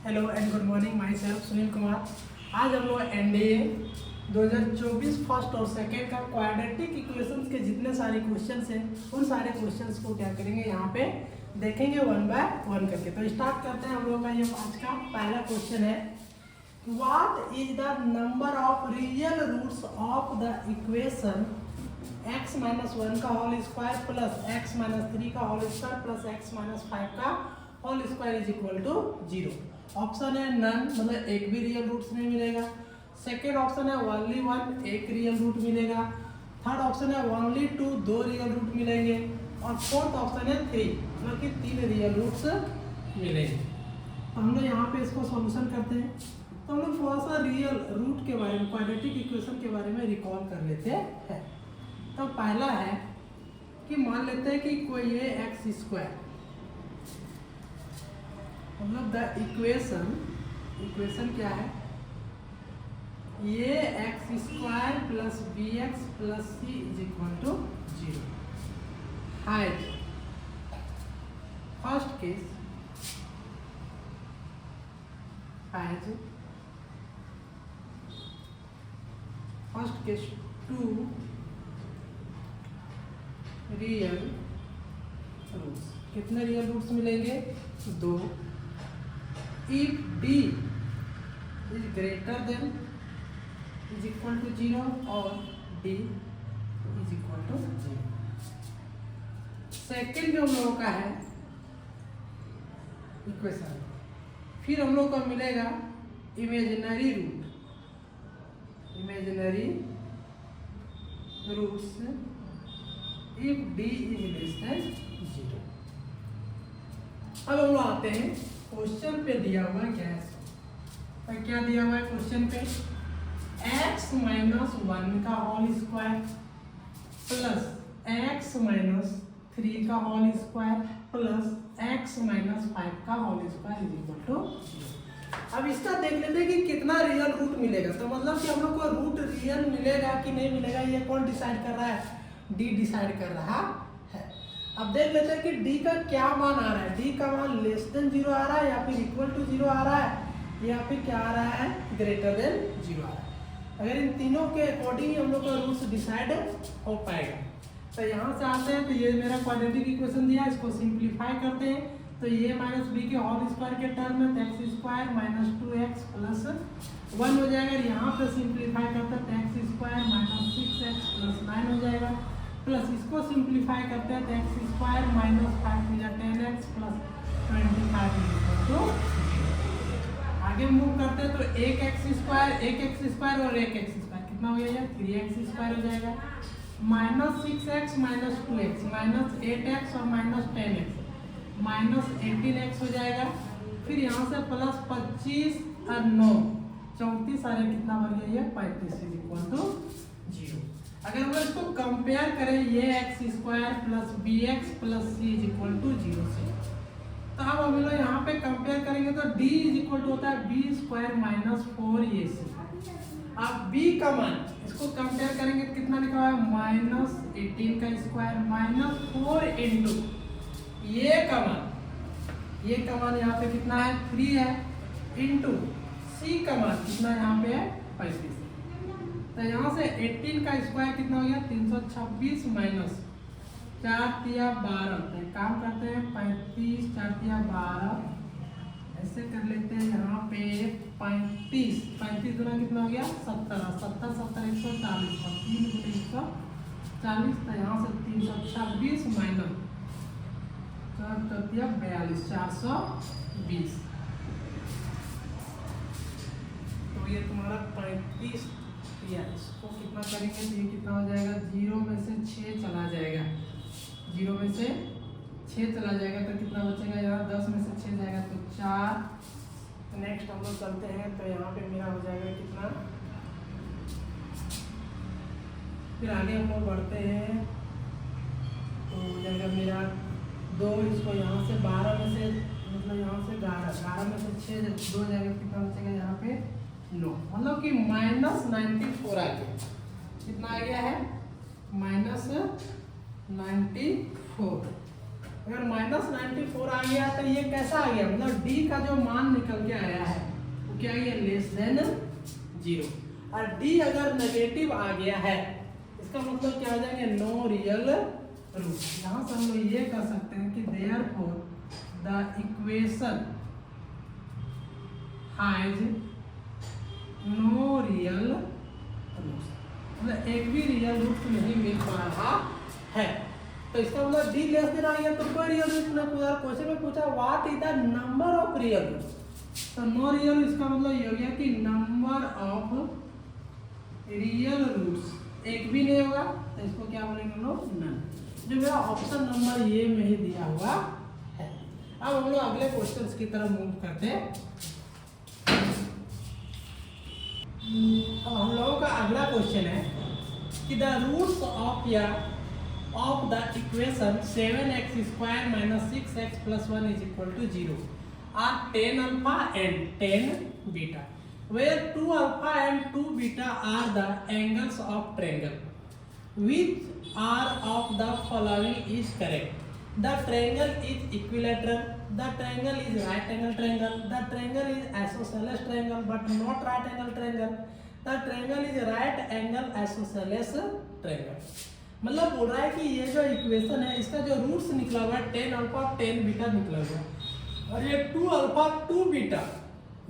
Hello and good morning, my self Sunil Kumar. आज हम लोग एनडीए 2024 फर्स्ट और सेकेंड का क्वाड्रेटिक इक्वेशंस के जितने सारे क्वेश्चंस हैं उन सारे क्वेश्चंस को क्या करेंगे यहाँ पे देखेंगे वन बाय वन करके। तो स्टार्ट करते हैं। हम लोग का ये आज का पहला क्वेश्चन है, what is the number of real roots of the equation x minus 1 का whole square plus x minus 3 का whole square plus x minus 5 का whole square is equal to 0। Option है नन, मतलब एक भी रियल रूट्स नहीं मिलेगा। Second option है ओनली वन, एक रियल रूट मिलेगा। थर्ड ऑप्शन है ओनली टू, दो रियल रूट मिलेंगे। और फोर्थ ऑप्शन है 3, मतलब कि 3 रियल रूट्स मिलेंगे। तो हम लोग यहाँ पे इसको सॉल्यूशन करते हैं। तो हम लोग थोड़ा सा रियल रूट के बारे में, क्वाड्रेटिक इक्वेशन के बारे में रिकॉल कर लेते हैं। तो पहला है कि मान लेते हैं कि कोई ये एक्स स्क्वायर, मतलब द इक्वेशन क्या है, ये X square plus B X plus C is equal to 0 है। First case has first case 2 real roots. कितने रियल रूट्स मिलेंगे? 2। If d is greater than is equal to 0 और d is equal to 0। Second जो हम लोगों का है equation, फिर हम लोग को मिलेगा imaginary roots if d is less than 0। अब हम लोग आते हैं क्वेश्चन पे दिया हुआ क्या है। तो क्या दिया हुआ है क्वेश्चन पे, x माइनस 1 का whole square plus x minus 3 का whole square plus x minus 5 का whole square is equal to 0। अब इसका देख लेते हैं कि कितना रियल रूट मिलेगा। तो मतलब कि हम लोग को रूट रियल मिलेगा कि नहीं मिलेगा, ये कौन डिसाइड कर रहा है? d डिसाइड कर रहा है। अब देख लेते हैं कि d का क्या मान आ रहा है। d का मान लेस देन 0 आ रहा है या फिर इक्वल टू 0 आ रहा है या फिर क्या आ रहा है, ग्रेटर देन 0 आ रहा है। अगर इन तीनों के अकॉर्डिंग हम लोग का रूट्स डिसाइड हो पाएगा। तो यहाँ से आते हैं, तो ये मेरा क्वाड्रेटिक इक्वेशन दिया है, इसको सिंप्लीफाई करते हैं। तो ये माइनस बी के होल स्क्वायर के टर्म में x square minus 2x plus 1 हो जाएगा। यहाँ पे सिंप्लीफाई करते हैं तो x square minus 6x plus 9 हो जाएगा। प्लस इसको सिंप्लीफाई करते हैं तो एक्स स्क्वायर माइनस 5 या 10x प्लस 25। आगे मूव करते हैं तो एक एक्स स्क्वायर और एक एक्स स्क्वायर कितना हो जाएगा, 3x स्क्वायर हो जाएगा। Minus 6x minus 2x minus 8x और माइनस 10x माइनस 18x हो जाएगा। फिर यहाँ से प्लस 25 और 9 34 सारे कितना बन गया, ये 35 इज इक्वल टू 0। अगर हम इसको कंपेयर करें ये X square plus B X plus C is equal to 0 से, तो अब हम लोग यहाँ पे कंपेयर करेंगे तो d इज इक्वल टू होता है बी स्क्वायर माइनस 4ac। अब b का मान इसको कंपेयर करेंगे तो कितना लिखा हुआ है, माइनस 18 का स्क्वायर माइनस 4 इंटू ये का मान यहाँ पे कितना है, 3 है, इंटू c का मान कितना यहाँ पे है, 35। तो यहाँ से 18 का स्क्वायर कितना हो गया, 326 माइनस 4 तिया 12। तो काम करते हैं 35 4 तिया 12 ऐसे कर लेते हैं। यहाँ पे 35 गुना कितना हो गया, 70 70 70 140 और 3 गुना 140। तो यहाँ से 326 माइनस 4 तिया 42 420। तो ये तुम्हारा 35 या इसको कितना करेंगे तो ये कितना हो जाएगा, 0 में से 6 चला जाएगा, 0 में से 6 चला जाएगा तो कितना बचेगा, यहाँ 10 में से 6 जाएगा तो 4। नेक्स्ट हम लोग चलते हैं तो यहाँ पे मेरा हो जाएगा कितना, फिर आगे हम लोग बढ़ते हैं तो हो जाएगा मेरा 2। इसको यहाँ से 12 में से, मतलब यहाँ से 11 में से 6 2 जाएगा, कितना बचेगा यहाँ पे 9, मतलब कि माइनस 94 आ गया। कितना आ गया है, माइनस 94। अगर -94 आ गया तो ये कैसा आ गया, मतलब डी का जो मान निकल के आया है वो क्या आ गया, लेस देन 0। और डी अगर नेगेटिव आ गया है इसका मतलब क्या हो जाएंगे, नो रियल रूट। यहाँ से हम लोग ये कह सकते हैं कि therefore the equation has no real root, मतलब एक भी रियल रूट नहीं मिल पा रहा है। तो इसका मतलब डी लेस देन आ गया तो कोई रियल रूट नहीं पूछा। क्वेश्चन में पूछा what is the number of real root, तो नो रियल, इसका मतलब ये हो गया कि नंबर ऑफ रियल रूट्स एक भी नहीं होगा, तो इसको क्या बोलेंगे हम लोग, नन, जो मेरा ऑप्शन नंबर ये में ही दिया हुआ है। अब हम लोग अगले क्वेश्चंस की तरफ मूव करते हैं। अब हम लोगों का अगला क्वेश्चन है कि the roots of the equation 7x square minus 6x plus 1 is equal to 0 are 10 alpha and 10 beta, where 2 alpha and 2 beta are the angles of triangle. Which are of the following is correct? The triangle is equilateral. The triangle is right angle triangle. The triangle is isosceles triangle but not right angle triangle. The triangle is right angle isosceles triangle. मतलब बोल रहा है कि ये जो equation है इसका जो रूट्स निकला हुआ है 10 अल्फा 10 बीटा निकला हुआ है, और ये 2 अल्फा 2 बीटा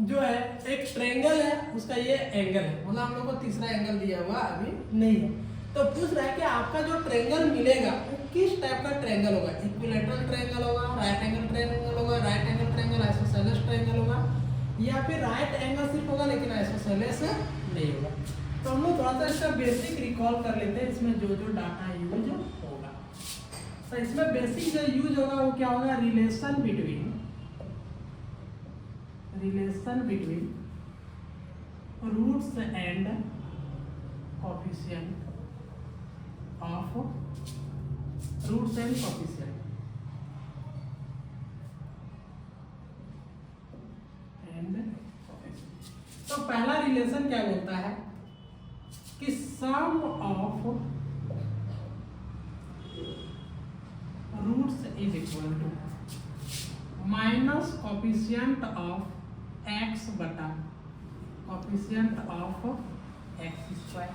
जो है एक ट्रायंगल है, उसका ये एंगल है, मतलब हम लोग को तीसरा एंगल दिया हुआ अभी नहीं है। तो पूछ रहा है कि आपका जो ट्रायंगल मिलेगा वो किस टाइप का ट्रायंगल होगा, इक्विलैटरल ट्रायंगल होगा, राइट एंगल ट्रायंगल होगा, right angle triangle isosceles triangle होगा, या फिर राइट एंगल सिर्फ होगा लेकिन आइसोसेलेस नहीं होगा। तो हम लोग थोड़ा सा इसका बेसिक रिकॉल कर लेते हैं, इसमें जो जो डाटा यूज होगा। तो इसमें बेसिक जो यूज होगा वो क्या होगा, relation between roots and coefficient of roots and coefficient तो पहला रिलेशन क्या बोलता है कि sum of roots is equal to minus coefficient of x बटा कोफिशिएंट ऑफ x स्क्वायर।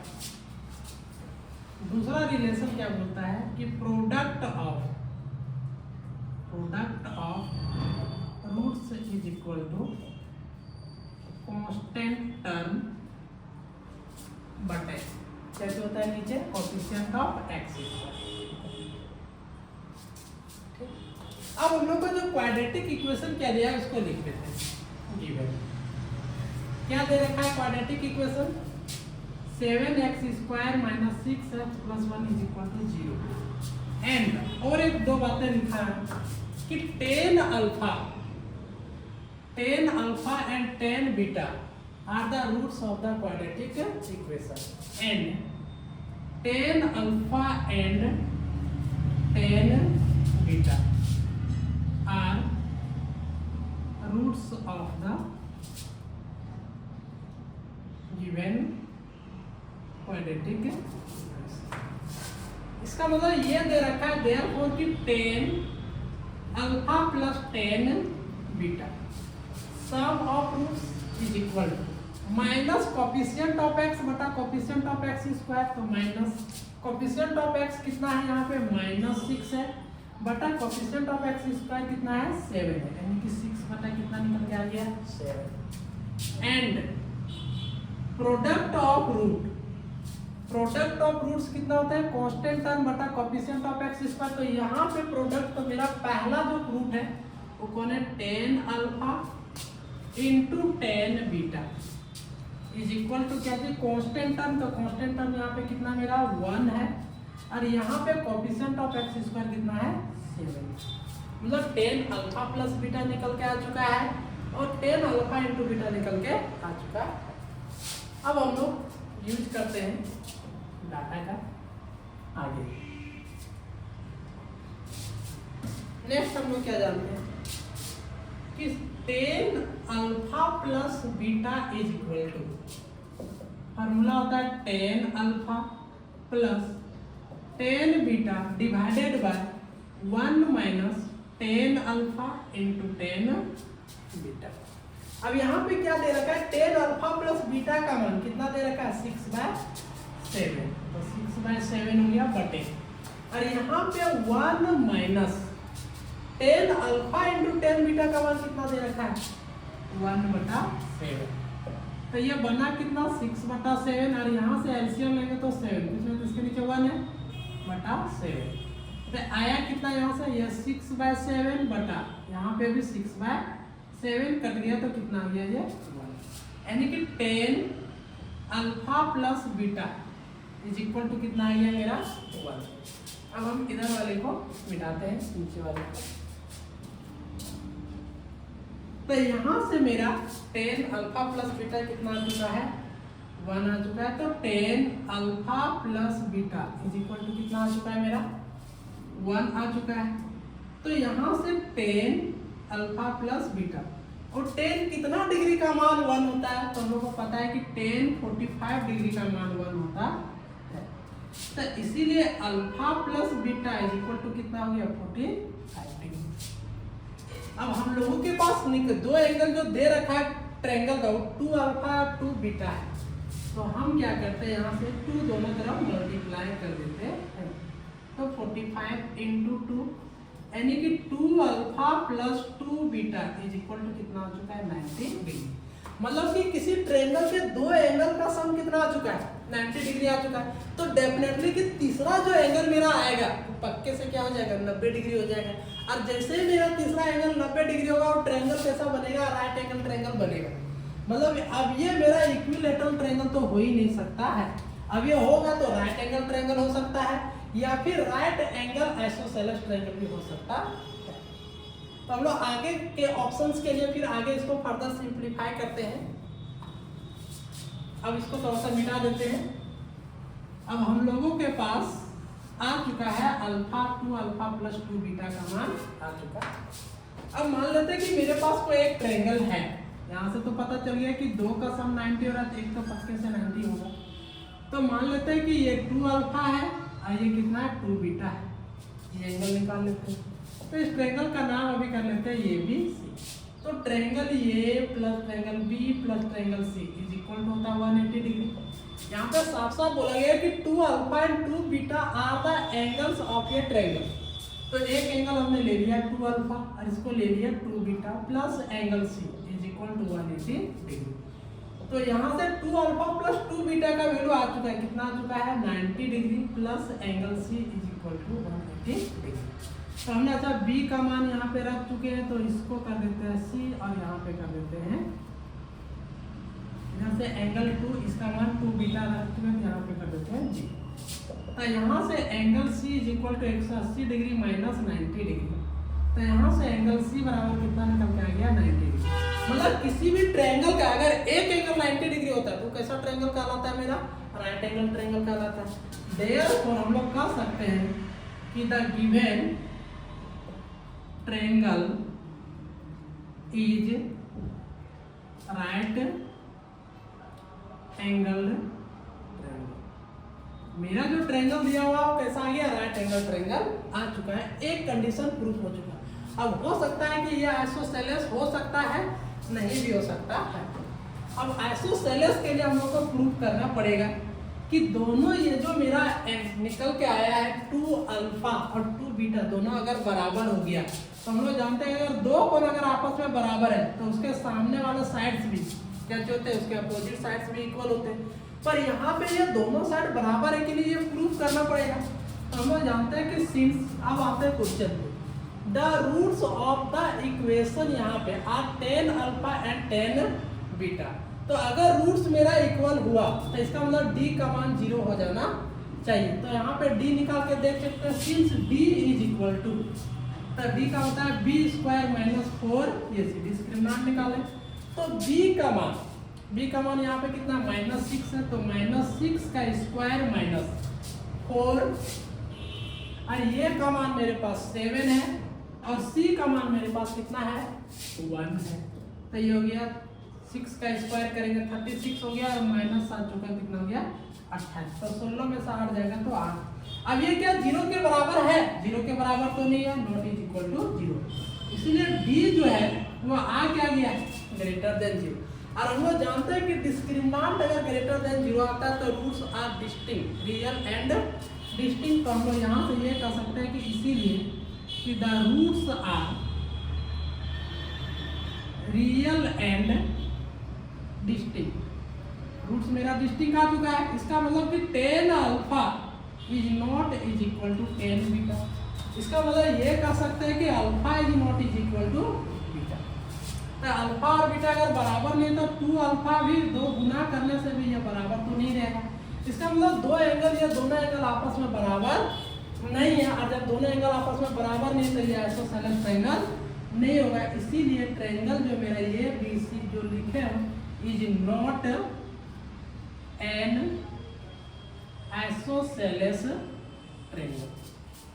दूसरा रिलेशन क्या बोलता है कि product of roots is equal to constant term बटे कैसे होता है नीचे कोफिशिएंट ऑफ x स्क्वायर। अब हम लोग को जो क्वाड्रेटिक इक्वेशन क्या दिया है उसको लिख लेते हैं। क्या दे रखा है quadratic equation, 7x square minus 6x plus 1 is equal to 0 and और एक दो बातें लिखा है कि 10 alpha and 10 beta are the roots of the quadratic equation and 10 alpha and 10 beta are roots of the given quadratic equation। इसका मतलब ये दे रखा है therefore कि 10 alpha plus 10 beta sum of roots is equal to minus coefficient of x बटा coefficient of x square. तो minus coefficient of x कितना है यहाँ पे -6 है बटा कोफिशिएंट ऑफ x स्क्वायर कितना है 7 है, यानी कि 6 बटा कितना निकल के आ गया 7 एंड प्रोडक्ट ऑफ रूट्स कितना होता है कांस्टेंट टर्म बटा कोफिशिएंट ऑफ x स्क्वायर। तो यहाँ पे प्रोडक्ट तो मेरा पहला जो रूट है वो कौन है 10 alpha into 10 beta is equal to क्या है कांस्टेंट टर्म। तो कांस्टेंट टर्म यहाँ पे कितना मेरा 1 है और यहाँ पे कोफिशिएंट ऑफ x स्क्वायर कितना है 7, मतलब 10 अल्फा प्लस बीटा निकल के आ चुका है और 10 अल्फा इंटू बीटा निकल के आ चुका है। अब हम लोग यूज करते हैं डाटा का आगे। नेक्स्ट हम लोग क्या जानते हैं कि 10 alpha plus beta is equal to formula होता है 10 alpha plus 10 beta divided by 1 minus 10 alpha into 10 beta. अब यहाँ पे क्या दे रखा है, 10 अल्फा प्लस बीटा का मान कितना दे रखा है, 6/7। तो 6/7 हो गया बटे, और यहाँ पे 1 माइनस 10 अल्फा इंटू 10 बीटा का मान कितना दे रखा है, 1/7। तो ये बना कितना, 6/7, और यहाँ से एलसीएम लेंगे तो 7, इसमें तो इसके नीचे 1 है, बटा 7। तो आया कितना यहाँ से, ये 6/7 बटा, यहाँ पे भी 6/7 कट गया तो कितना आ गया ये 1, यानी कि 10 alpha plus beta is equal to कितना आ गया मेरा 1। अब हम इधर वाले को मिटाते हैं, नीचे वाले को। तो यहाँ से मेरा 10 अल्फा प्लस बीटा कितना आ चुका है, 1 आ चुका है। तो 10 alpha plus beta is equal to कितना आ चुका है मेरा 1 आ चुका है। तो यहाँ से 10 अल्फा प्लस बीटा, और 10 कितना डिग्री का मान 1 होता है, तो हम लोग को पता है कि 10 45 डिग्री का मान 1 होता है। तो इसीलिए alpha plus beta is equal to कितना हो गया 45 डिग्री। अब हम लोगों के पास दो एंगल जो दे रखा है ट्रायंगल का, वो 2 अल्फा 2 बीटा है। तो हम क्या करते हैं, यहाँ से 2 दोनों तरफ मल्टीप्लाई कर देते हैं। तो 45 इंटू 2 यानी कि 2 alpha plus 2 beta is equal to कितना आ चुका है 90 डिग्री। मतलब कि किसी ट्रायंगल के दो एंगल का सम कितना आ चुका है, 90 डिग्री आ चुका है। तो डेफिनेटली कि तीसरा जो एंगल मेरा आएगा वो पक्के से क्या हो जाएगा, 90 डिग्री हो जाएगा। और जैसे ही मेरा तीसरा एंगल 90 डिग्री होगा, और ट्रायंगल कैसा बनेगा, राइट एंगल ट्रायंगल बनेगा। मतलब अब ये मेरा इक्विलैटरल ट्रायंगल तो हो ही नहीं सकता है। अब ये होगा तो राइट एंगल ट्रायंगल हो सकता है, या फिर राइट एंगल आइसोसेलेस ट्रायंगल भी हो सकता है। तो हम लोग आगे के ऑप्शंस के लिए फिर आगे इसको फर्दर सिंप्लीफाई करते हैं। अब इसको थोड़ा सा मिटा देते हैं। अब हम लोगों के पास आ चुका है अल्फा 2 अल्फा प्लस 2 बीटा का मान आ चुका है। अब मान लेते हैं कि मेरे पास कोई एक ट्रायंगल है, यहाँ से तो पता चल गया कि 2 का सम 90 हो रहा है, तो एक तो पक्के से 90 होगा। तो मान लेते हैं कि ये 2 अल्फा है और ये कितना है 2 बीटा है। ये एंगल निकाल लेते हैं। तो इस ट्रायंगल का नाम अभी कर लेते हैं ए बी सी। तो triangle A plus triangle B plus triangle C is equal to होता है 180 डिग्री। यहाँ पे साफ साफ बोला गया है कि 2 alpha and 2 beta are the angles of a triangle. तो एक एंगल हमने ले लिया 2 अल्फा और इसको ले लिया 2 beta plus angle C is equal to 180 degree. तो यहाँ से 2 अल्फा प्लस 2 बीटा का वैल्यू आ चुका है, कितना आ चुका है 90 degree plus angle C is equal to 180 degree. तो हमने अच्छा बी का मान यहाँ पे रख चुके हैं, तो इसको कर देते हैं सी और यहाँ पे कर देते हैं, यहाँ से एंगल 2 इसका मान 2 बीटा रख चुके हैं, यहाँ पे कर देते हैं जी। तो यहाँ से angle C is equal to 180 degree minus 90 degree. तो यहाँ से एंगल सी बराबर कितना निकल के आ गया 90 डिग्री। मतलब किसी भी ट्रायंगल का अगर एक एंगल 90 डिग्री होता है तो कैसा ट्रायंगल कहलाता है, मेरा राइट एंगल ट्रायंगल कहलाता है। देयरफॉर हम लोग कह सकते हैं कि the given triangle is right angle triangle. मेरा जो ट्रायंगल दिया हुआ वो कैसा आ गया, राइट एंगल ट्रायंगल आ चुका है। एक कंडीशन प्रूफ हो चुका है। अब हो सकता है कि ये आइसोसेलेस हो सकता है, नहीं भी हो सकता है। अब आइसोसेलेस के लिए हम लोग को प्रूफ करना पड़ेगा कि दोनों ये जो मेरा निकल के आया है 2 अल्फा और 2 बीटा दोनों अगर बराबर हो गया, तो हम लोग जानते हैं अगर दो कोण अगर आपस में बराबर है तो उसके सामने वाले साइड्स भी क्या होते हैं, उसके अपोजिट साइड्स भी इक्वल होते हैं। पर यहाँ पे ये दोनों साइड बराबर है कि नहीं ये प्रूफ करना पड़ेगा। तो हम लोग जानते हैं कि सिंस अब आते हैं क्वेश्चन पे, the roots of the equation यहाँ पे आर 10 अल्फा एंड 10 बीटा। तो अगर रूट्स मेरा इक्वल हुआ तो इसका मतलब d का मान 0 हो जाना चाहिए। तो यहाँ पे d निकाल के देख सकते हैं, since d is equal to, तो d का होता है b square minus 4 A c discriminant निकाले। तो b का मान यहाँ पे कितना -6 है, तो -6 का स्क्वायर माइनस 4 और ये का मान मेरे पास 7 है और c का मान मेरे पास कितना है 1 है। तो ये हो गया 6 का स्क्वायर करेंगे 36 हो गया और माइनस 7 चौका कितना हो गया 28। तो 16 में से 8 जाएगा तो 8। अब ये क्या 0 के बराबर है? 0 के बराबर तो नहीं है, नॉट इज इक्वल टू 0। इसलिए डी जो है वो आ क्या गया ग्रेटर देन 0। और हम लोग जानते हैं कि डिस्क्रिमिनेंट अगर ग्रेटर देन 0 आता है तो roots are distinct, real and distinct. तो हम लोग यहाँ से ये कह सकते हैं कि इसीलिए कि the roots are real and distinct. Roots मेरा डिस्टिंक्ट आ चुका है, इसका मतलब कि 10 alpha is not is equal to 10 beta. इसका मतलब ये कह सकते हैं कि alpha is not is equal to beta. तो अल्फा और बीटा अगर बराबर नहीं तो 2 अल्फा भी 2 गुना करने से भी ये बराबर तो नहीं रहेगा। इसका मतलब 2 एंगल या दोनों एंगल आपस में बराबर नहीं है, और जब दोनों एंगल आपस में बराबर नहीं तो ये आइसोसेलेस ट्रायंगल नहीं होगा। इसीलिए ट्रायंगल जो मेरा ये BC जो लिखे हैं is not an isosceles triangle.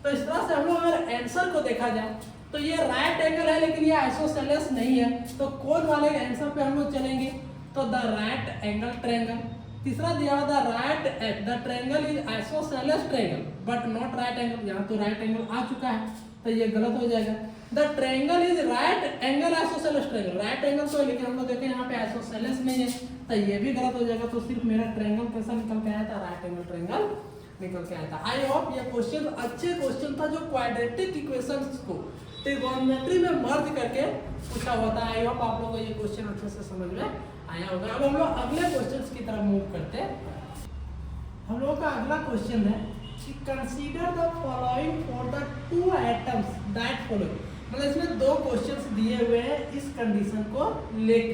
तो इस तरह से हम लोग अगर आंसर को देखा जाए तो ये राइट एंगल है लेकिन ये आइसोसेलेस नहीं है, तो कौन वाले आंसर पे हम लोग चलेंगे? तो द राइट एंगल ट्रायंगल। तीसरा दिया हुआ the triangle is isosceles triangle but not right angle. यहाँ तो राइट एंगल आ चुका है तो ये गलत हो जाएगा। The triangle is right angle isosceles triangle, right angle तो लेकिन हम लोग देखें यहाँ पे आइसोसेलेस नहीं है तो ये भी गलत हो जाएगा। तो सिर्फ मेरा ट्रायंगल कैसा निकल के आया था? राइट एंगल ट्रायंगल निकल के आया था। आई होप ये क्वेश्चन अच्छे क्वेश्चन था जो क्वाड्रेटिक इक्वेशंस को ट्रिगोनोमेट्री में मर्ज करके पूछा हुआ था। आई होप आप लोगों को ये क्वेश्चन अच्छे से समझ में आया होगा। अब हम लोग अगले क्वेश्चंस की तरफ मूव करते हैं। हम लोगों का अगला क्वेश्चन है कि consider the following for the 2 atoms that follow. मतलब इसमें 2 क्वेश्चंस दिए हुए हैं इस कंडीशन को लेके,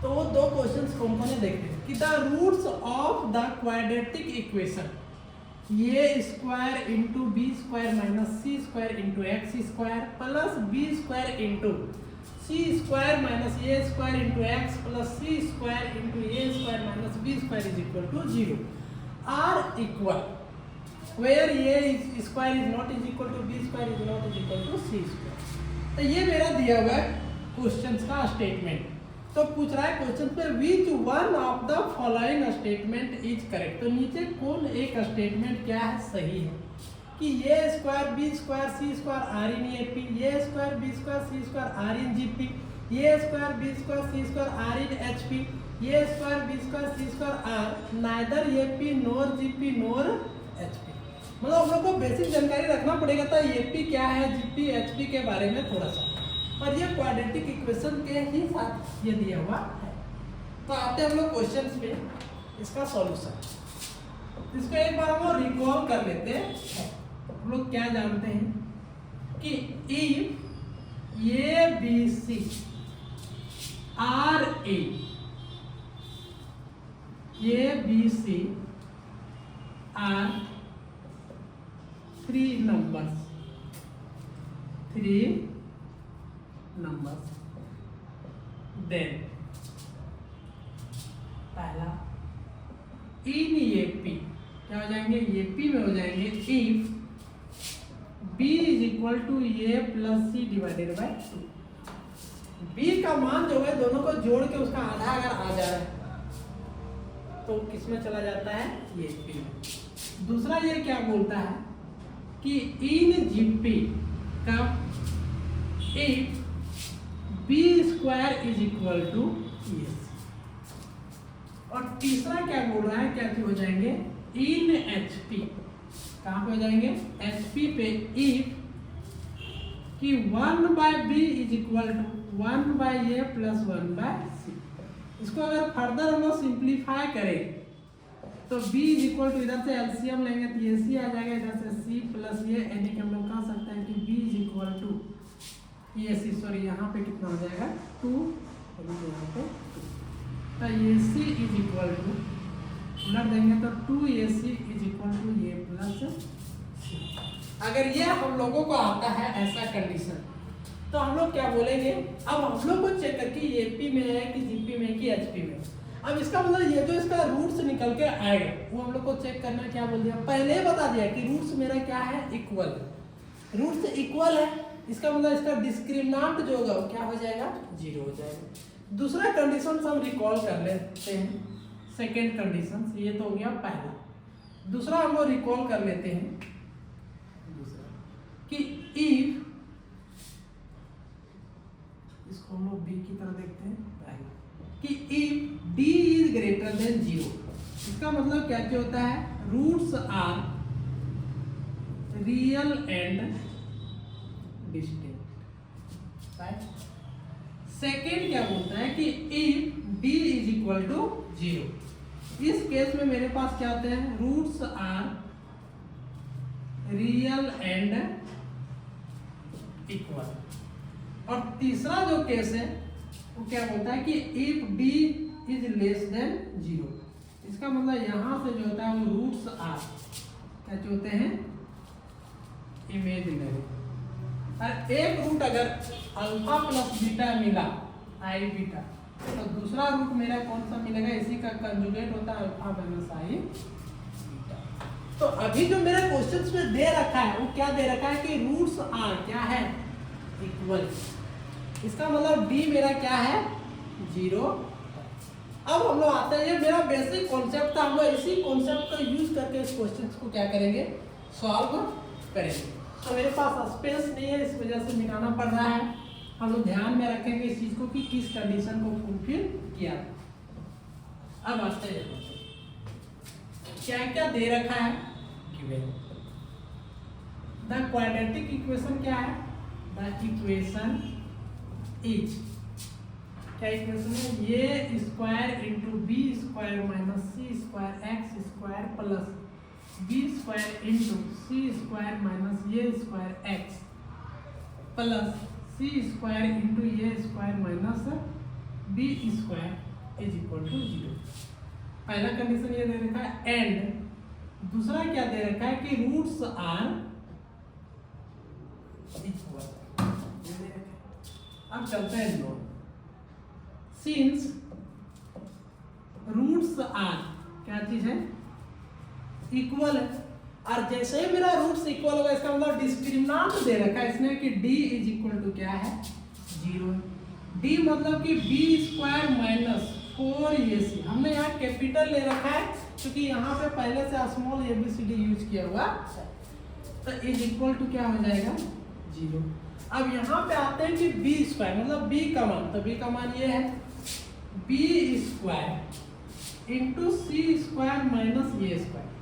तो वो 2 क्वेश्चंस कौन कौन है देखते हैं। कि the roots of the quadratic equation A square into B square minus C square into X square plus B square into C square minus A square into X plus C square into A square minus B square is equal to 0 are equal where A square is not is equal to B square is not is equal to C square. तो ये मेरा दिया हुआ है question का statement. तो पूछ रहा है क्वेश्चन पे विच one of the following statement is correct. तो नीचे कौन एक स्टेटमेंट क्या है सही है? कि A square B square C square are in A P, A square B square C square are in G P, A square B square C square are in H P, A square B square C square are neither A P nor G P nor H P. मतलब हम लोग को basic जानकारी रखना पड़ेगा था A P क्या है, जी पी एच पी के बारे में थोड़ा सा, और ये क्वाड्रेटिक इक्वेशन के ही साथ ये दिया हुआ है। तो आते हैं हम लोग क्वेश्चंस पे, इसका सॉल्यूशन। इसको एक बार हम लोग रिकॉल कर लेते हैं। हम लोग क्या जानते हैं कि if A B C are A B C are 3 numbers then पहला इन एपी क्या हो जाएंगे? एपी में हो जाएंगे if b is equal to A plus C divided by 2। b का मान जो है दोनों को जोड़ के उसका आधा अगर आ जा रहा है तो किस में चला जाता है? ये p में। दूसरा ये क्या बोलता है कि इन जीपी का if B square is equal to A. और तीसरा क्या बोल रहा है? क्या हो जाएंगे? इन एच पी कहाँ पे हो जाएंगे? एच पी पे इफ कि 1 by B is equal to 1 by A plus 1 by C. इसको अगर फर्दर हम लोग सिंप्लीफाई करें तो b इज इक्वल टू इधर से एलसीएम लेंगे तो ये c आ जाएगा, इधर से c प्लस ये, यानी कि हम लोग कह सकते हैं कि b इज इक्वल टू ये c, सॉरी यहाँ पे कितना हो जाएगा 2, यहाँ पे 2। तो ये c इज इक्वल टू उलट देंगे तो 2ac is equal to a plus c। अगर ये हम लोगों को आता है ऐसा कंडीशन तो हम लोग क्या बोलेंगे? अब हम लोग को चेक करके AP में है कि GP में कि HP में। अब इसका मतलब ये जो इसका रूट्स निकल के आएगा वो हम लोग को चेक करना है। क्या बोल दिया? पहले ही बता दिया कि रूट्स मेरा क्या है? इक्वल। रूट्स इक्वल है इसका मतलब इसका डिस्क्रिमिनेंट जो होगा वो क्या हो जाएगा, 0 हो जाएगा। दूसरा कंडीशन हम रिकॉल कर लेते हैं, सेकेंड कंडीशन, ये तो हो गया पहला। दूसरा हम लोग रिकॉल कर लेते हैं दूसरा कि इफ, इसको हम लोग बी की तरह देखते हैं पहला, कि if D is greater than 0, इसका मतलब क्या क्या होता है, roots are real and distinct, right. Second क्या बोलता है कि if D is equal to 0, इस केस में मेरे पास क्या होते हैं, roots are real and equal. और तीसरा जो केस है वो क्या बोलता है कि if D is less than 0, इसका मतलब यहां से जो होता है वो रूट्स आर क्या होते हैं, इमेजिनरी। और एक रूट अगर अल्फा प्लस बीटा मिला, आई बीटा, तो दूसरा रूट मेरा कौन सा मिलेगा, इसी का कंजुगेट होता है अल्फा माइनस आई बीटा। तो अभी जो मेरे क्वेश्चंस में दे रखा है वो क्या दे रखा है कि रूट्स आर क्या है, इक्वल। इसका मतलब डी मेरा क्या है, 0। अब हम लोग आते हैं, ये मेरा बेसिक कॉन्सेप्ट था, हम लोग इसी कॉन्सेप्ट को यूज करके इस क्वेश्चन को क्या करेंगे, सॉल्व करेंगे। तो मेरे पास स्पेस नहीं है, इस वजह से मिटाना पड़ रहा है। हम लोग ध्यान में रखेंगे इस चीज को कि किस कंडीशन को फुलफिल किया। अब आते हैं क्या क्या दे रखा है, गिवन द क्वाड्रेटिक इक्वेशन क्या है, द इक्वेशन इज, क्या इक्वेशन है, ये square into B square minus C square X square plus B square into C square minus A square X plus C square into A square minus B square is equal to 0। पहला condition ये दे रखा है, and दूसरा क्या दे रखा है कि रूट्स आर इक्वल। अब चलते हैं नोट, सिंस रूट्स आर क्या चीज है, इक्वल है, और जैसे ही मेरा रूट्स इक्वल होगा इसका मतलब डिस्क्रिमिनेंट दे रखा है इसने कि d इज इक्वल टू क्या है, 0। d मतलब कि b स्क्वायर माइनस 4ac, हमने यहाँ कैपिटल ले रखा है क्योंकि यहाँ पे पहले से स्मॉल abcd यूज किया हुआ, तो इज इक्वल टू क्या हो जाएगा, 0। अब यहाँ पे आते हैं कि b स्क्वायर मतलब b का मान, तो b का मान ये है b square into C square minus A square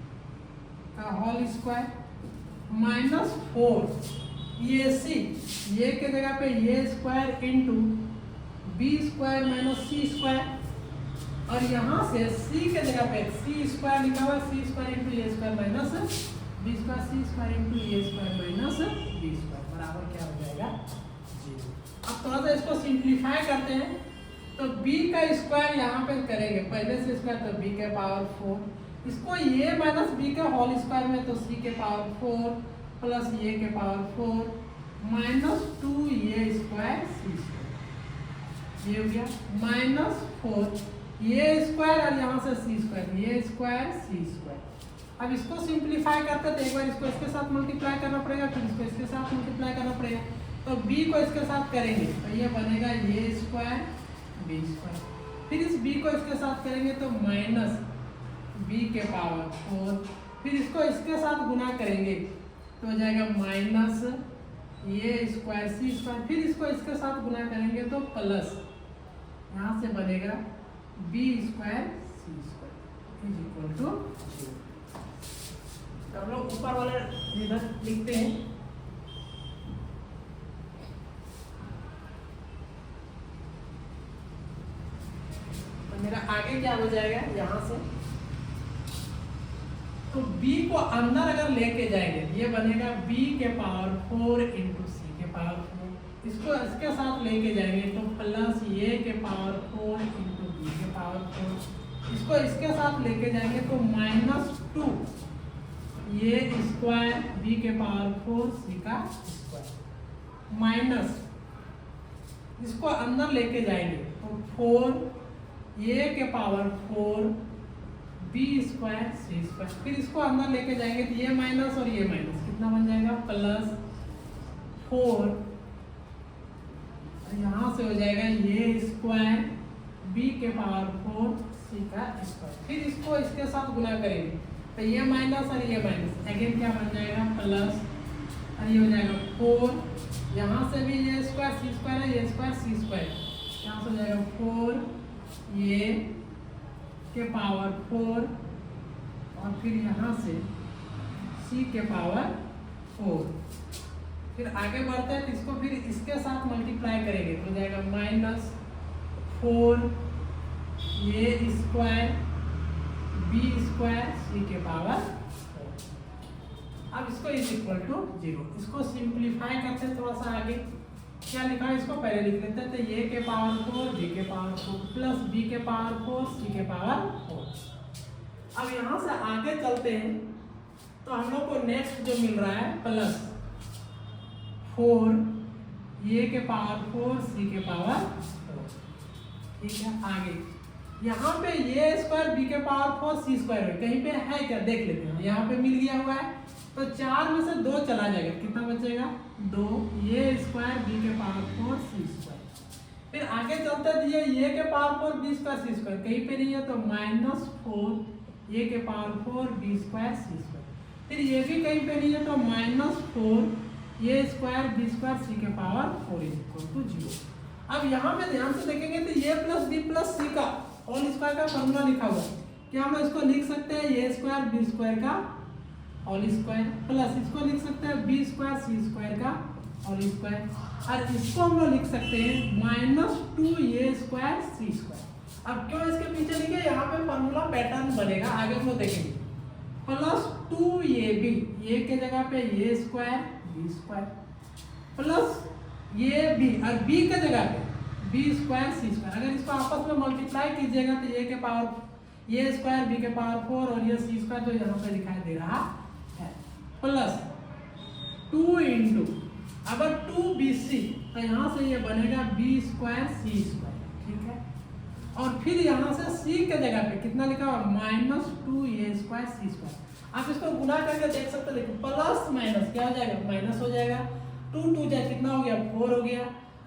का whole square minus 4 A C, A के जगह पे A square into B square minus C square, और यहाँ से सी के जगह पे सी स्क्वायर लिखा हुआ है, सी square into A square minus B square, C square into A square minus B square बराबर क्या हो जाएगा, 0। अब थोड़ा सा इसको सिंप्लीफाई करते हैं, तो b का स्क्वायर यहाँ पे करेंगे, पहले से स्क्वायर तो b के पावर 4, इसको ये माइनस बी के होल स्क्वायर में तो सी के पावर 4 प्लस ये के power 4 minus 2 A square C square, ये हो गया माइनस 4 ये स्क्वायर और यहाँ से सी स्क्वायर, ये स्क्वायर सी स्क्वायर। अब इसको सिंप्लीफाई करते तो एक बार इसको इसके साथ मल्टीप्लाई करना पड़ेगा, फिर इसको इसके साथ मल्टीप्लाई करना पड़ेगा, तो b को इसके साथ करेंगे तो ये बनेगा ये स्क्वायर बी स्क्वायर, फिर इस b को इसके साथ करेंगे तो माइनस b के पावर 4, फिर इसको इसके साथ गुना करेंगे तो हो जाएगा minus A square C square, फिर इसको इसके साथ गुना करेंगे तो प्लस यहाँ से बनेगा b square C square is equal to 0। हम लोग ऊपर वाले इधर लिखते हैं, तो मेरा आगे क्या हो जाएगा, यहाँ से तो b को अंदर अगर लेके जाएंगे ये बनेगा b के पावर 4 इंटू सी के पावर 4, इसको इसके साथ लेके जाएंगे तो प्लस ये के पावर 4 इंटू बी के पावर 4, इसको इसके साथ लेके जाएंगे तो माइनस 2 ये स्क्वायर b के पावर 4 सी का स्क्वायर माइनस इसको अंदर लेके जाएंगे तो 4 ये के power 4 B square C square, फिर इसको अंदर लेके जाएंगे तो ये माइनस और ये माइनस कितना बन जाएगा प्लस 4 तो यहाँ से हो जाएगा ये स्क्वायर बी के पावर 4 सी का स्क्वायर। फिर इसको इसके साथ गुना करेंगे तो ये माइनस और ये माइनस, अगेन क्या बन जाएगा प्लस, और ये हो जाएगा 4, यहाँ से भी ये स्क्वायर सी स्क्वायर है, ये स्क्वायर सी स्क्वायर, यहाँ से हो जाएगा 4 ये के पावर 4 और फिर यहाँ से c के पावर 4। फिर आगे बढ़ते हैं तो इसको फिर इसके साथ मल्टीप्लाई करेंगे तो हो जाएगा -4 ये स्क्वायर बी स्क्वायर सी के पावर 4। अब इसको इज इक्वल टू 0, इसको सिंप्लीफाई करते हैं थोड़ा सा आगे, क्या लिखा है इसको पहले लिख लेते हैं। तो ये के पावर 4 बी के पावर 4 प्लस बी के पावर 4 सी के पावर 4। अब यहाँ से आगे चलते हैं तो हम लोग को नेक्स्ट जो मिल रहा है प्लस 4 ये के पावर 4 सी के पावर 4। ठीक है, आगे यहाँ पे ये स्क्वायर बी के पावर 4 सी स्क्वायर है, कहीं पे है क्या देख लेते हैं। यहाँ पे मिल गया हुआ है तो 4 में से 2 चला जाएगा, कितना बचेगा 2 ये स्क्वायर बी के पावर 4 सी स्क्वायर। फिर आगे चलते हैं ये के power 4 B square C square कहीं पे नहीं है तो -4 ये के power 4 B square C square. फिर ये भी कहीं पे नहीं है तो -4 ये स्क्वायर बी स्क्वायर सी के पावर 4 इज इक्वल टू 0। अब यहाँ पे ध्यान से देखेंगे तो ये प्लस बी प्लस सी का होल स्क्वायर का फॉर्मूला लिखा हुआ है, क्या हम इसको लिख सकते हैं ये स्क्वायर बी स्क्वायर का होल स्क्वायर प्लस इसको लिख सकते हैं बी स्क्वायर सी स्क्वायर का होल स्क्वायर, और इसको हम लोग लिख सकते हैं -2 ये स्क्वायर सी स्क्वायर। अब क्यों इसके पीछे लिखे, यहाँ पे फॉर्मूला पैटर्न बनेगा, आगे हम लोग देखेंगे। +2 ये बी, ये के जगह पे A square B square plus ये बी और बी के जगह पे बी स्क्वायर सी स्क्वायर। अगर इसको आपस में मल्टीप्लाई कीजिएगा तो ये के पावर ये स्क्वायर बी के पावर 4 और ये सी स्क्वायर जो यहाँ पे दिखाई दे रहा है प्लस 2 इंटू अगर 2bc तो यहाँ से ये बनेगा बी स्क्वायर सी स्क्वायर। ठीक है, और फिर यहाँ से c के जगह पे कितना लिखा हुआ -2 ये स्क्वायर सी स्क्वायर। आप इसको गुना करके देख सकते हैं, लेकिन प्लस माइनस क्या हो जाएगा माइनस हो जाएगा, 2 जाए कितना हो गया 4 हो गया।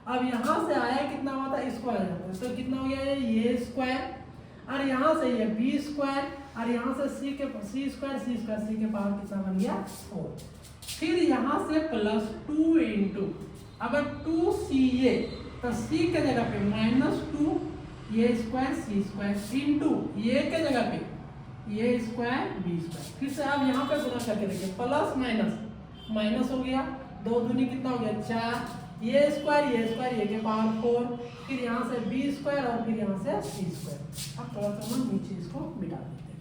अब यहाँ से आया कितना हुआ था इसको आ जाता है तो कितना हो गया ये स्क्वायर और यहाँ से ये बी स्क्वायर और यहाँ से सी स्क्वायर सी के पावर कितना बन गया 4। फिर यहाँ से +2 इंटू अगर 2c ये तो c के जगह पे -2 A square C square into ये के जगह पे ये स्क्वायर बी स्क्वायर। फिर से आप यहाँ पे गुना करके देखिए प्लस माइनस माइनस हो गया, 2 दूनी कितना हो गया 4 ये स्क्वायर ये के पावर 4, फिर यहाँ से बी स्क्वायर और फिर यहाँ से सी स्क्वायर। अब थोड़ा सा हम नीचे इसको मिटा देते हैं।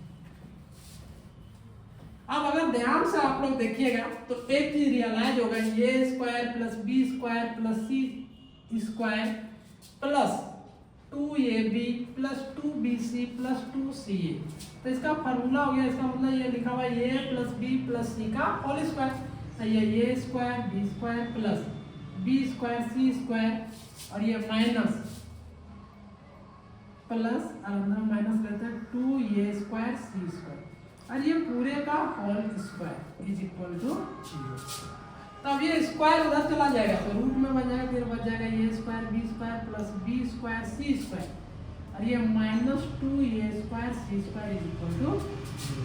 अब अगर ध्यान से आप लोग देखिएगा तो एक चीज रियलाइज होगा, A square plus B square plus C square plus 2ab plus 2bc plus 2ca, तो इसका फार्मूला हो गया। इसका मतलब ये लिखा हुआ है ये प्लस बी प्लस सी का होल स्क्वायर, तो A square B square plus B square C square और ये माइनस प्लस अंदर माइनस लेते हैं 2 ये स्क्वायर सी स्क्वायर और ये पूरे का whole square is equal to 0। तो अब ये स्क्वायर उधर चला जाएगा तो रूट में बन जाएगा, फिर बच जाएगा A square B square plus B square C square और A -2 A square C square is equal to 0।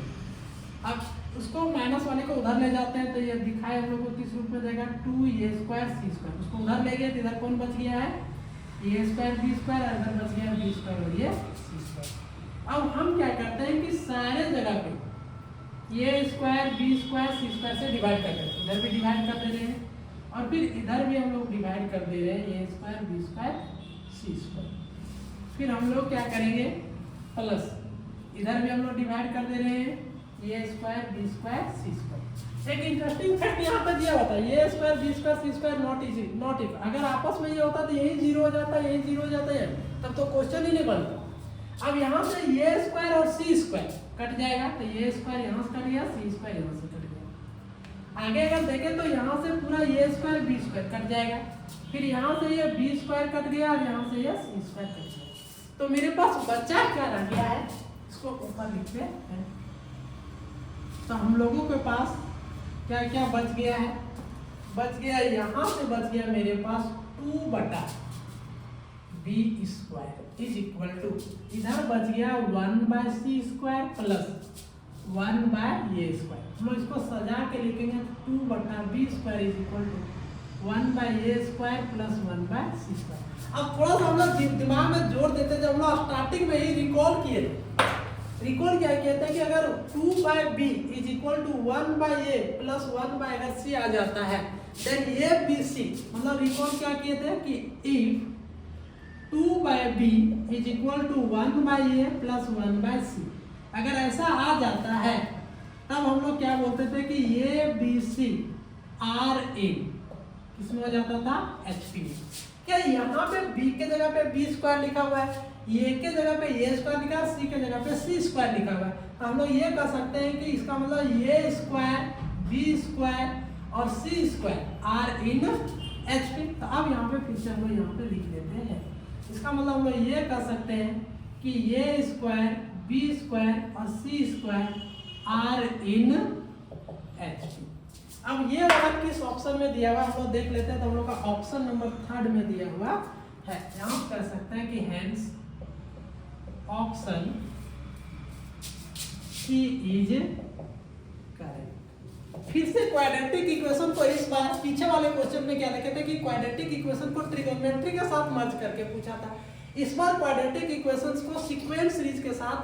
अब उसको माइनस वाले को उधर ले जाते हैं तो ये दिखाए हम लोग को किस रूप में देगा 2 ये स्क्वायर सी स्क्वायर, उसको उधर ले गए तो इधर कौन बच गया है ये स्क्वायर बी स्क्वायर और इधर बच गया बी स्क्वायर और ये सी स्क्वायर। अब हम क्या करते हैं कि सारे जगह पे A square B square C square से डिवाइड कर देते हैं, इधर भी डिवाइड कर दे रहे हैं और फिर इधर भी हम लोग डिवाइड कर दे रहे हैं ये square B square C square. फिर हम लोग क्या करेंगे प्लस इधर भी हम लोग डिवाइड कर दे रहे हैं ये square B square C square. एक इंटरेस्टिंग फैक्ट यहाँ पे दिया होता है ये square B square C square not if, अगर आपस में ये होता तो यही 0 हो जाता यही 0 हो जाता है, तब तो क्वेश्चन ही नहीं बनता। अब यहाँ से ये स्क्वायर और सी स्क्वायर कट जाएगा तो ये स्क्वायर यहाँ से कट गया सी स्क्वायर यहाँ से कट गया। आगे अगर देखें तो यहाँ से पूरा ये स्क्वायर बी स्क्वायर कट जाएगा, फिर यहाँ से ये बी स्क्वायर कट गया और यहाँ से ये सी स्क्वायर कट गया। तो मेरे पास बचा क्या रह गया है इसको ऊपर लिखते हैं। तो हम लोगों के पास क्या क्या बच गया है, बच गया यहाँ से बच गया मेरे पास 2 बटा B square is equal to, इधर बच गया 1/c² प्लस 1/a²। हम लोग इसको सजा के लिखेंगे 2/b² is equal to 1/a² plus 1/c²। अब थोड़ा सा हम लोग दिमाग में जोड़ देते हैं, जब हम लोग स्टार्टिंग में ही रिकॉल किए थे, रिकॉल क्या कहते हैं कि अगर 2/b is equal to 1/a plus 1/ अगर c आ जाता है, देन ये bc, मतलब रिकॉल क्या किए थे कि if 2/b is equal to 1/a plus 1/c, अगर ऐसा आ जाता है तब हम लोग क्या बोलते थे कि ये bc आर इन किसमें हो जाता था, HP में। क्या यहाँ पे b के जगह पे b² लिखा हुआ है, ये के जगह पे a² लिखा है, c के जगह पे c² लिखा हुआ है, तो हम लोग ये कह सकते हैं कि इसका मतलब a² b² और c² आर इन HP। तो अब यहाँ पे फिर से हम लोग यहाँ पे लिख लेते हैं, इसका मतलब हम लोग ये कह सकते हैं कि a² b² और c² आर इन HP। अब ये वाला किस ऑप्शन में दिया हुआ हम लोग देख लेते हैं, तो हम लोग का ऑप्शन नंबर 3 में दिया हुआ है। यहाँ कह सकते हैं कि hence option C is correct. फिर से क्वाड्रेटिक इक्वेशन को इस बार पीछे वाले क्वेश्चन में क्या लिखे थे कि क्वाड्रेटिक इक्वेशन को ट्रिगोनोमेट्री के साथ मर्ज करके पूछा था, इस बार क्वाड्रेटिक इक्वेशंस को सीक्वेंस सीरीज के साथ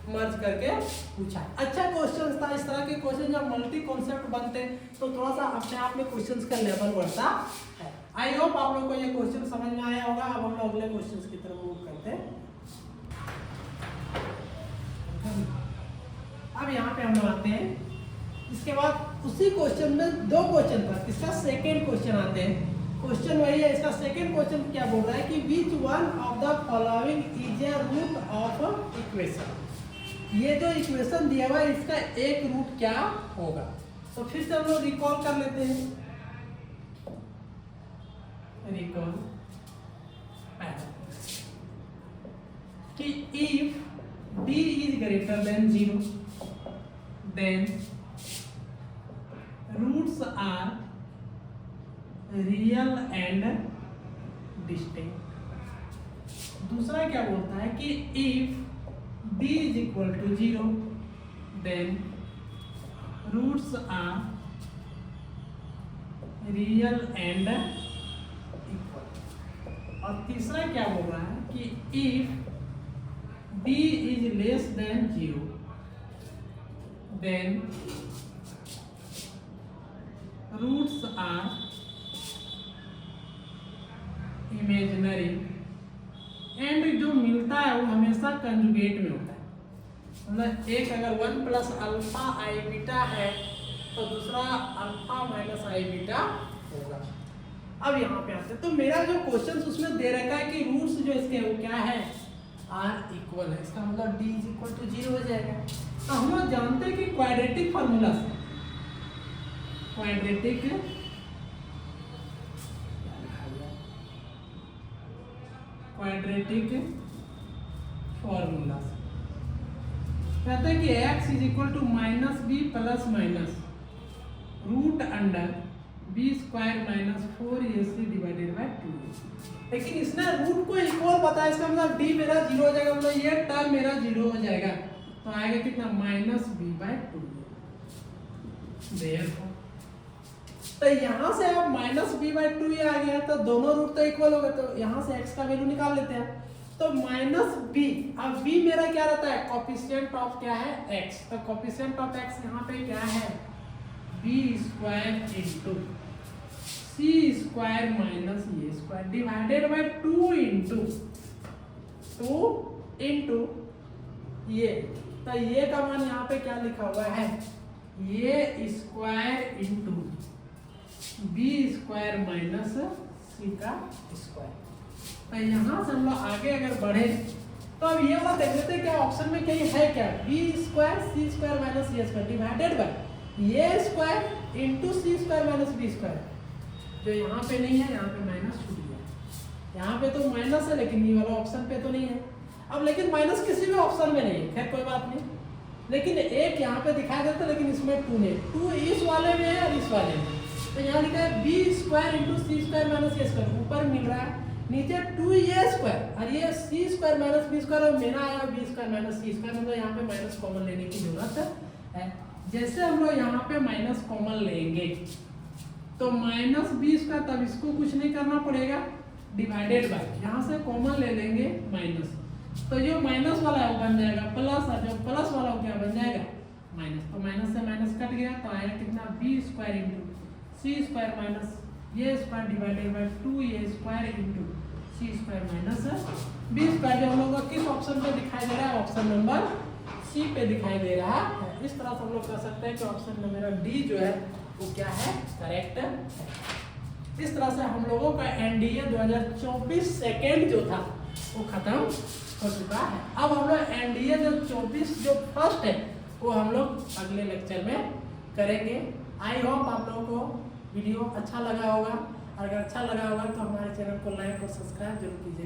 मर्ज करके पूछा। अच्छा क्वेश्चन था, इस तरह के क्वेश्चन जब मल्टी कॉन्सेप्ट बनते हैं तो थोड़ा सा अपने आप में क्वेश्चंस का लेवल बढ़ता है। आई होप आप लोगों को ये क्वेश्चन समझ में आया होगा। अब हम लोग अगले क्वेश्चंस की तरफ मूव करते हैं। अब यहाँ पे हम लोग आते हैं, इसके बाद उसी क्वेश्चन में दो क्वेश्चन पर इसका सेकेंड क्वेश्चन आते हैं। क्वेश्चन वही है, इसका सेकेंड क्वेश्चन क्या बोल रहा है कि which one of the following is a root of equation. ये जो इक्वेशन दिया हुआ है इसका एक रूट क्या होगा। तो फिर से हम लोग रिकॉल कर लेते हैं, रिकॉल कि if d is greater than 0 then roots are real and distinct। दूसरा क्या बोलता है कि if d is equal to 0 then roots are real and equal। और तीसरा क्या बोल रहा है कि if d is less than 0 then roots are imaginary and जो मिलता है वो हमेशा कंजुगेट में होता है। मतलब एक अगर 1 प्लस अल्फा आई बीटा है तो दूसरा अल्फा माइनस आई बीटा होगा। अब यहाँ पे आते हैं, तो मेरा जो क्वेश्चन उसमें दे रखा है कि रूट्स जो इसके वो क्या है, आर इक्वल है, इसका मतलब d इज इक्वल टू 0 हो जाएगा। तो हम लोग जानते हैं कि क्वाड्रेटिक फार्मूला से, क्वाड्रेटिक फार्मूला से कहते हैं कि x is equal to minus B plus minus root under b² minus 4ac divided by 2। लेकिन इसने रूट को इक्वल बताया, इसका मतलब d मेरा 0 हो जाएगा, मतलब ये टर्म मेरा 0 हो जाएगा, तो आएगा कितना माइनस b/2। देयरफॉर तो यहाँ से अब माइनस b/2 ये आ गया, तो दोनों रूट तो इक्वल हो गए, तो यहाँ से x का वैल्यू निकाल लेते हैं। तो माइनस b, अब b मेरा क्या रहता है, कोफिशिएंट ऑफ क्या है x, तो कोफिशिएंट ऑफ x यहाँ पे क्या है b² into c² minus a² divided by 2 into ये, तो ये का मान यहाँ पे क्या लिखा हुआ है, ये square into b² minus c का स्क्वायर। तो यहाँ से हम लोग आगे अगर बढ़े तो अब ये वाला देख लेते हैं क्या ऑप्शन में क्या है, क्या b² c² minus a² divided by a² into c² minus b²। जो यहाँ पे नहीं है, यहाँ पे माइनस छूट गया, यहाँ पे तो माइनस है लेकिन ये वाला ऑप्शन पे तो नहीं है। अब लेकिन माइनस किसी भी ऑप्शन में नहीं है, खैर कोई बात नहीं, लेकिन एक यहाँ पे दिखाई देता है लेकिन इसमें 2 नहीं, 2 इस वाले में है और इस वाले में। तो यहाँ लिखा है b² into c² minus a², ऊपर मिल रहा है नीचे 2a² और ये c² माइनस b² और मेरा आया b² माइनस c², मतलब यहाँ पे माइनस कॉमन लेने की जरूरत है। जैसे हम लोग यहाँ पे माइनस कॉमन लेंगे तो माइनस b², तब इसको कुछ नहीं करना पड़ेगा, डिवाइडेड बाय, यहाँ से कॉमन ले लेंगे माइनस, तो जो माइनस वाला है वो बन जाएगा प्लस, और जो प्लस वाला वो क्या बन जाएगा माइनस, तो माइनस से माइनस कट गया तो आया कितना b² into c² minus a² divided by 2a² into c² minus b², जो हम लोग को किस ऑप्शन पे दिखाई दे रहा है, ऑप्शन नंबर सी पे दिखाई दे रहा है। इस तरह से हम लोग कह सकते हैं कि ऑप्शन नंबर डी जो है वो क्या है, करेक्ट है। इस तरह से हम लोगों का एनडीए 2024 सेकेंड जो था वो खत्म हो चुका है। अब हम लोग एनडीए जो 24 जो फर्स्ट है वो हम लोग अगले लेक्चर में करेंगे। आई होप आप लोगों को वीडियो अच्छा लगा होगा, अगर अच्छा लगा होगा तो हमारे चैनल को लाइक और सब्सक्राइब जरूर कीजिएगा।